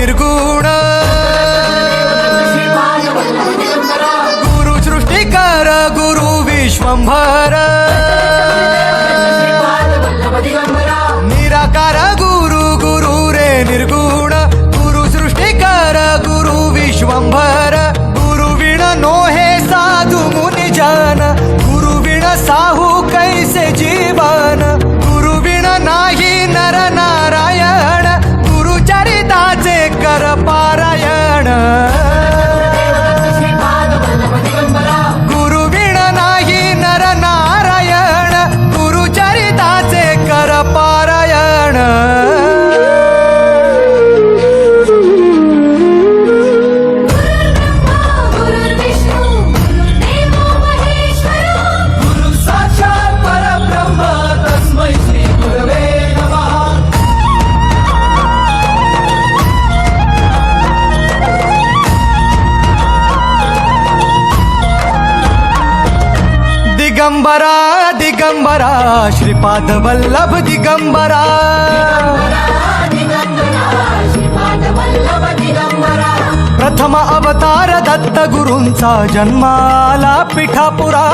निर्गुण गुरु सृष्टिकर गुरु विश्वंभर निराकार गुरु गुरु रे निर्गुण गुरु सृष्टिकर गुरु विश्वंभर गुरु विण नो हे साधु मुनि जन गुरु विण साहू कैसे जीवन गुरु विण नाही नर नारायण गुरु चरिताचे कर पारायण गुरु विण नाही नर नारायण गुरु चरिताचे कर पारायण दिगंबरा दिगंबरा श्रीपाद वल्लभ दिगंबरा प्रथम अवतार दत्त गुरूंचा जन्माला पिठापुरा